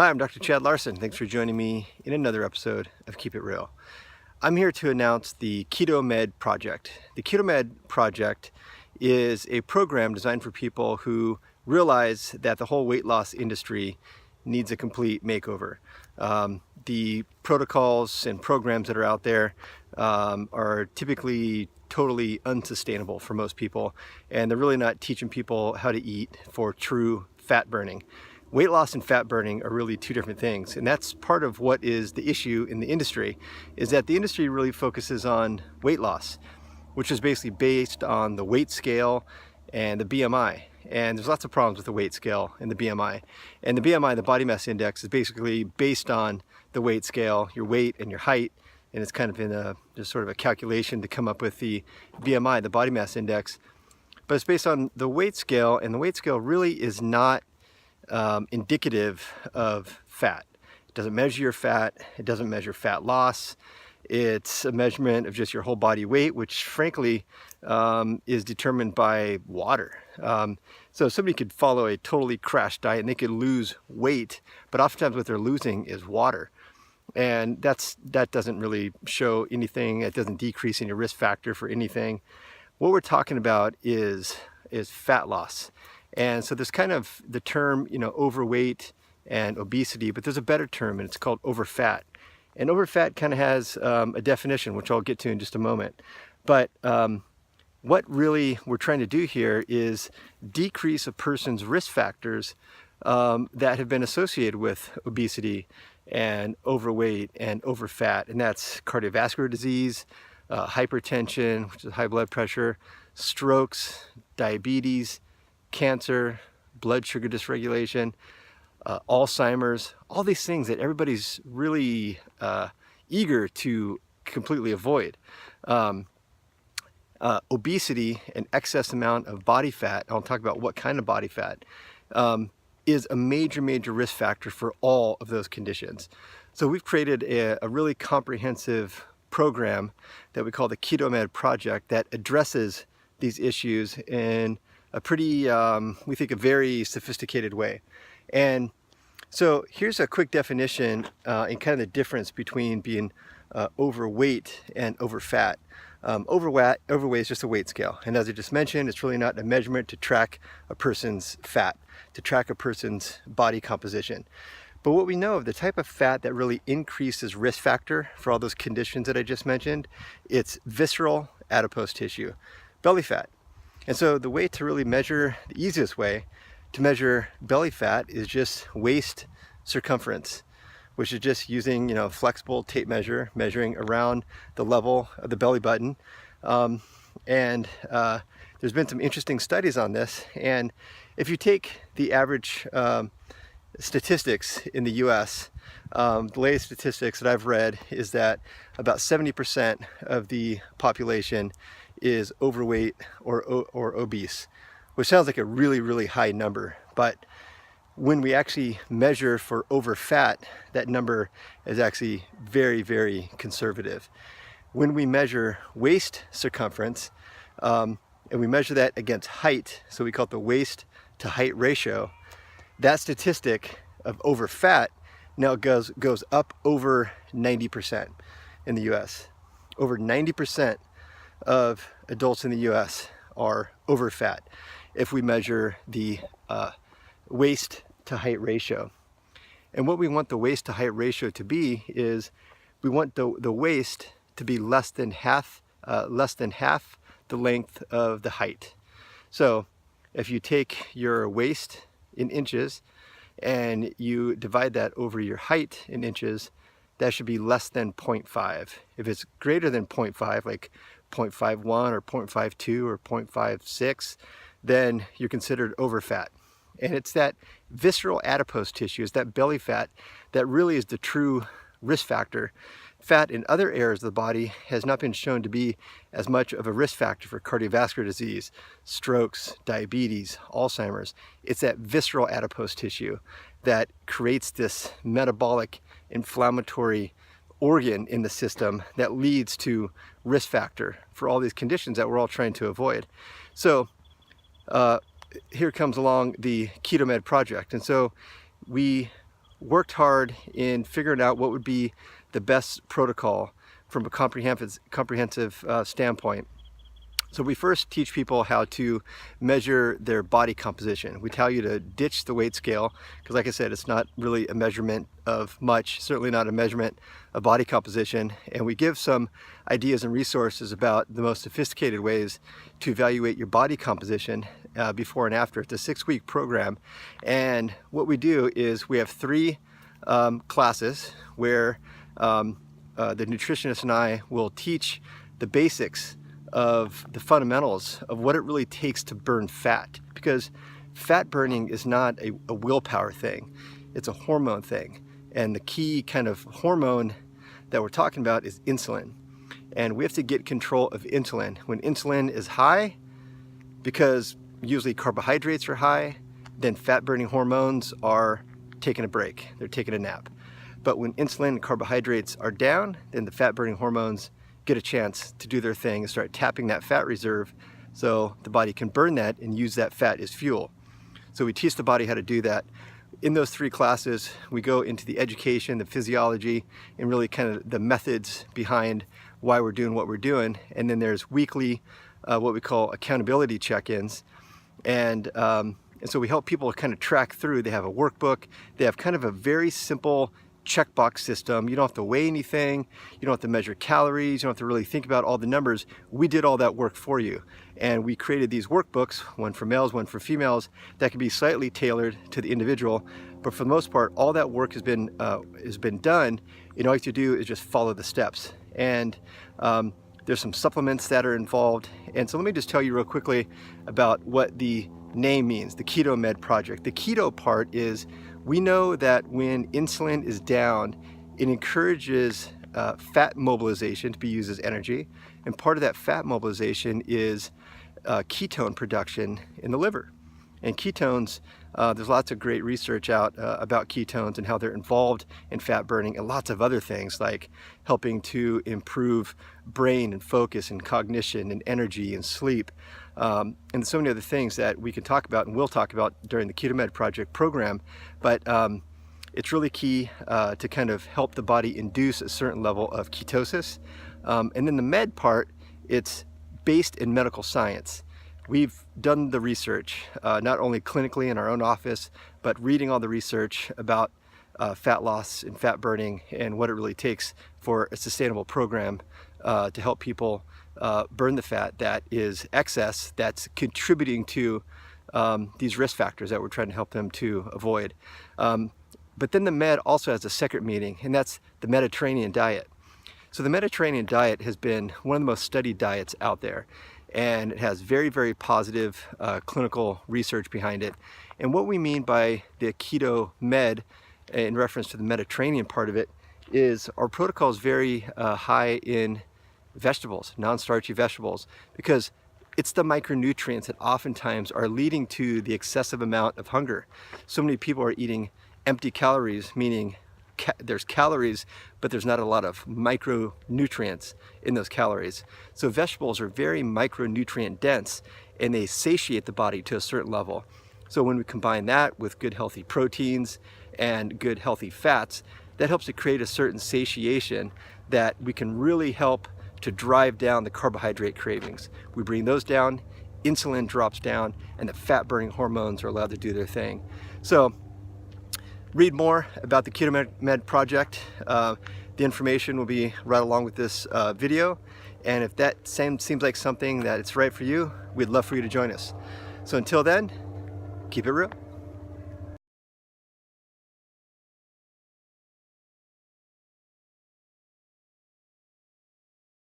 Hi, I'm Dr. Chad Larson. Thanks for joining me in another episode of Keep It Real. I'm here to announce the KetoMed Project. The KetoMed Project is a program designed for people who realize that the whole weight loss industry needs a complete makeover. The protocols and programs that are out there are typically totally unsustainable for most people, and they're really not teaching people how to eat for true fat burning. Weight loss and fat burning are really two different things, and that's part of what is the issue in the industry, is that the industry really focuses on weight loss, which is basically based on the weight scale and the BMI. And there's lots of problems with the weight scale and the BMI. And the BMI, the body mass index, is basically based on the weight scale, your weight and your height, and it's kind of in a just sort of a calculation to come up with the BMI, the body mass index. But it's based on the weight scale, and the weight scale really is not indicative of fat. It doesn't measure your fat, it doesn't measure fat loss. It's a measurement of just your whole body weight, which frankly is determined by water. So somebody could follow a totally crash diet and they could lose weight, but oftentimes what they're losing is water. And that doesn't really show anything. It doesn't decrease in your risk factor for anything. What we're talking about is fat loss. And so there's kind of the term, overweight and obesity, but there's a better term, and it's called overfat. And overfat kind of has a definition, which I'll get to in just a moment. But what really we're trying to do here is decrease a person's risk factors that have been associated with obesity and overweight and overfat. And that's cardiovascular disease, hypertension, which is high blood pressure, strokes, diabetes, cancer, blood sugar dysregulation, Alzheimer's, all these things that everybody's really eager to completely avoid. Obesity, an excess amount of body fat, I'll talk about what kind of body fat, is a major risk factor for all of those conditions. So we've created a really comprehensive program that we call the KetoMed Project that addresses these issues in a pretty, we think, a very sophisticated way. And so here's a quick definition and kind of the difference between being overweight and overfat. Overweight is just a weight scale. And as I just mentioned, it's really not a measurement to track a person's fat, to track a person's body composition. But what we know of the type of fat that really increases risk factor for all those conditions that I just mentioned, it's visceral adipose tissue, belly fat. And so the way to really measure, the easiest way to measure belly fat is just waist circumference, which is just using, flexible tape measure, measuring around the level of the belly button. There's been some interesting studies on this. And if you take the average statistics in the US, the latest statistics that I've read is that about 70% of the population is overweight or obese, which sounds like a really high number. But when we actually measure for overfat, that number is actually very conservative. When we measure waist circumference, and we measure that against height, so we call it the waist to height ratio, that statistic of overfat now goes up over 90% in the US. Over 90% of adults in the US are overfat if we measure the waist to height ratio. And what we want the waist to height ratio to be is we want the waist to be less than half the length of the height. So if you take your waist in inches and you divide that over your height in inches, that should be less than 0.5. If it's greater than 0.5, like 0.51 or 0.52 or 0.56, then you're considered overfat. And it's that visceral adipose tissue, it's that belly fat, that really is the true risk factor. Fat in other areas of the body has not been shown to be as much of a risk factor for cardiovascular disease, strokes, diabetes, Alzheimer's. It's that visceral adipose tissue that creates this metabolic inflammatory organ in the system that leads to risk factor for all these conditions that we're all trying to avoid. So here comes along the KetoMed Project. And so we worked hard in figuring out what would be the best protocol from a comprehensive standpoint. So we first teach people how to measure their body composition. We tell you to ditch the weight scale, because like I said, it's not really a measurement of much, certainly not a measurement of body composition. And we give some ideas and resources about the most sophisticated ways to evaluate your body composition before and after. It's a 6-week program. And what we do is we have 3 classes where the nutritionist and I will teach the basics of the fundamentals of what it really takes to burn fat, because fat burning is not a willpower thing, it's a hormone thing. And the key kind of hormone that we're talking about is insulin, and we have to get control of insulin. When insulin is high, because usually carbohydrates are high, then fat burning hormones are taking a break, they're taking a nap. But when insulin and carbohydrates are down, then the fat burning hormones get a chance to do their thing and start tapping that fat reserve so the body can burn that and use that fat as fuel. So we teach the body how to do that. In those 3 classes, we go into the education, the physiology, and really kind of the methods behind why we're doing what we're doing. And then there's weekly, what we call accountability check-ins. And so we help people kind of track through. They have a workbook. They have kind of a very simple checkbox system. You don't have to weigh anything, you don't have to measure calories, you don't have to really think about all the numbers. We did all that work for you, and we created these workbooks, one for males, one for females, that can be slightly tailored to the individual, but for the most part all that work has been done, and all you have to do is just follow the steps. And there's some supplements that are involved. And so let me just tell you real quickly about what the name means, the KetoMed Project. The keto part is, we know that when insulin is down, it encourages fat mobilization to be used as energy, and part of that fat mobilization is ketone production in the liver. And ketones, there's lots of great research out about ketones and how they're involved in fat burning, and lots of other things like helping to improve brain and focus and cognition and energy and sleep, and so many other things that we can talk about and will talk about during the KetoMed Project program. But it's really key to kind of help the body induce a certain level of ketosis. And then the med part, it's based in medical science. We've done the research, not only clinically in our own office, but reading all the research about fat loss and fat burning and what it really takes for a sustainable program to help people burn the fat that is excess, that's contributing to these risk factors that we're trying to help them to avoid. But then the med also has a second meaning, and that's the Mediterranean diet. So the Mediterranean diet has been one of the most studied diets out there, and it has very, very positive clinical research behind it. And what we mean by the keto med, in reference to the Mediterranean part of it, is our protocol is very high in vegetables, non-starchy vegetables, because it's the micronutrients that oftentimes are leading to the excessive amount of hunger. So many people are eating empty calories, meaning there's calories, but there's not a lot of micronutrients in those calories. So vegetables are very micronutrient dense, and they satiate the body to a certain level. So when we combine that with good healthy proteins and good healthy fats, that helps to create a certain satiation that we can really help to drive down the carbohydrate cravings. We bring those down, insulin drops down, and the fat burning hormones are allowed to do their thing. So read more about the KetoMed Project. The information will be right along with this video. And if that seems like something that it's right for you, we'd love for you to join us. So until then, keep it real.